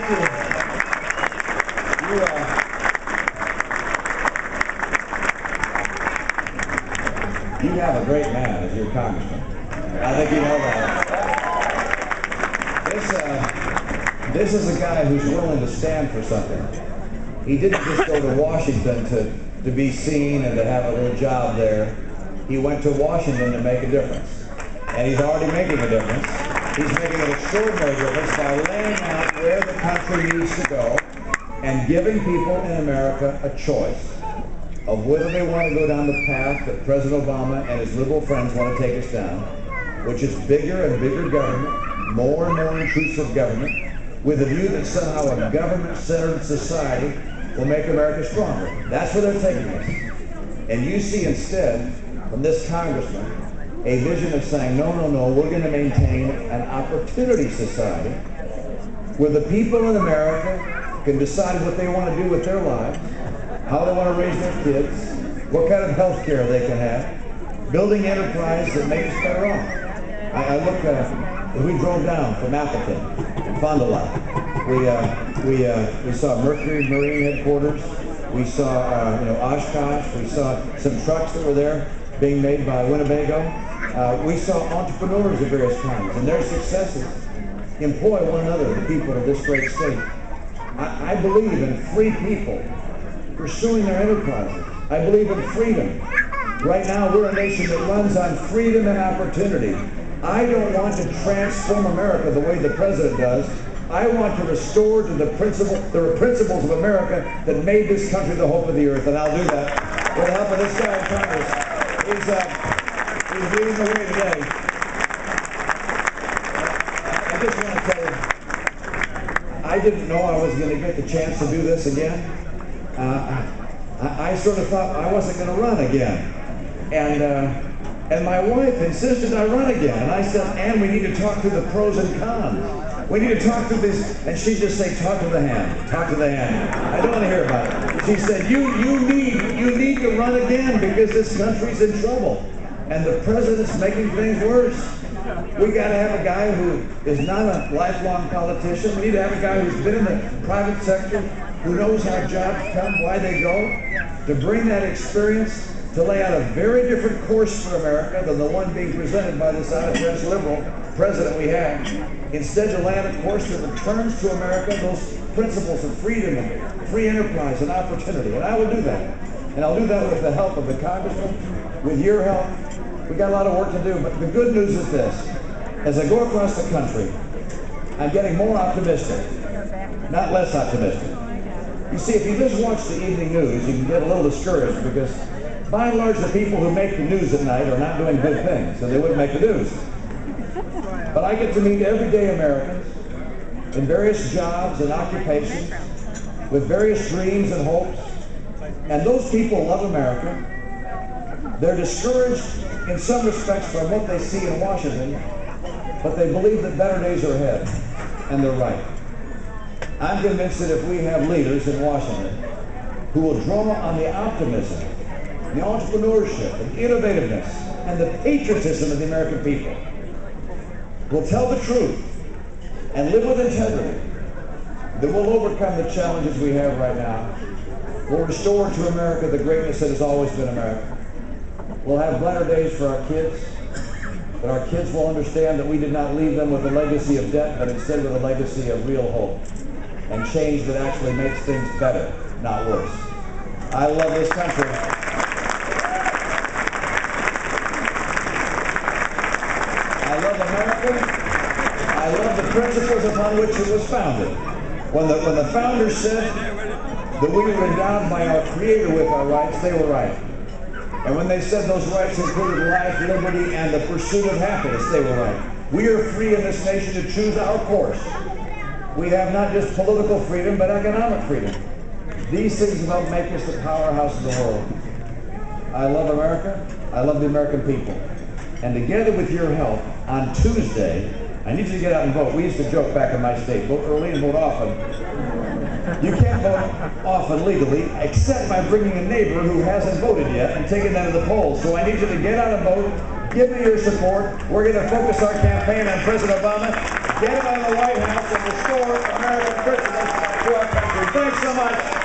thank you. You have a great man as your congressman. I think you know that. This is a guy who's willing to stand for something. He didn't just go to Washington to be seen and to have a little job there. He went to Washington to make a difference. And he's already making a difference. He's making an extraordinary difference by laying out where the country needs to go and giving people in America a choice of whether they want to go down the path that President Obama and his liberal friends want to take us down, which is bigger and bigger government, more and more intrusive government, with a view that somehow a government-centered society will make America stronger. That's where they're taking us. And you see instead, from this congressman, a vision of saying, no, no, no, we're going to maintain an opportunity society where the people in America can decide what they want to do with their lives, how they want to raise their kids, what kind of health care they can have, building enterprise that makes us better off. I look, as we drove down from Appleton and Fond du Lac, we saw Mercury Marine headquarters, we saw Oshkosh, we saw some trucks that were there being made by Winnebago. We saw entrepreneurs of various kinds, and their successes employ one another, the people of this great state. I believe in free people pursuing their enterprises. I believe in freedom. Right now, we're a nation that runs on freedom and opportunity. I don't want to transform America the way the president does. I want to restore to the principles of America that made this country the hope of the earth, and I'll do that with the help of this guy in Congress. He's leading the way today. I just want to tell you, I didn't know I was going to get the chance to do this again. I sort of thought I wasn't going to run again. And my wife insisted I run again. And I said, Ann, we need to talk through the pros and cons. We need to talk through this. And she'd just say, talk to the hand, talk to the hand. I don't want to hear about it. She said, you need to run again because this country's in trouble. And the president's making things worse. We got to have a guy who is not a lifelong politician. We need to have a guy who's been in the private sector, who knows how jobs come, why they go, to bring that experience to lay out a very different course for America than the one being presented by this out-of-touch liberal president we have. Instead, to lay out a course that returns to America those principles of freedom and free enterprise and opportunity. And I will do that. And I'll do that with the help of the congressman, with your help. We got a lot of work to do, but the good news is this. As I go across the country, I'm getting more optimistic, not less optimistic. You see, if you just watch the evening news, you can get a little discouraged because by and large, the people who make the news at night are not doing good things, so they wouldn't make the news. But I get to meet everyday Americans in various jobs and occupations with various dreams and hopes, and those people love America. They're discouraged in some respects from what they see in Washington, but they believe that better days are ahead, and they're right. I'm convinced that if we have leaders in Washington who will draw on the optimism, the entrepreneurship, and innovativeness, and the patriotism of the American people, will tell the truth and live with integrity, that we'll overcome the challenges we have right now. We'll restore to America the greatness that has always been America. We'll have better days for our kids, that our kids will understand that we did not leave them with a legacy of debt, but instead with a legacy of real hope and change that actually makes things better, not worse. I love this country. I love America. I love the principles upon which it was founded. When the founders said that we were endowed by our Creator with our rights, they were right. And when they said those rights included life, liberty, and the pursuit of happiness, they were right. We are free in this nation to choose our course. We have not just political freedom, but economic freedom. These things will make us the powerhouse of the world. I love America. I love the American people. And together with your help, on Tuesday, I need you to get out and vote. We used to joke back in my state, vote early and vote often. You can't vote often legally, except by bringing a neighbor who hasn't voted yet and taking them to the polls. So I need you to get out and vote. Give me your support. We're going to focus our campaign on President Obama, get him out of the White House, and restore American principles. much.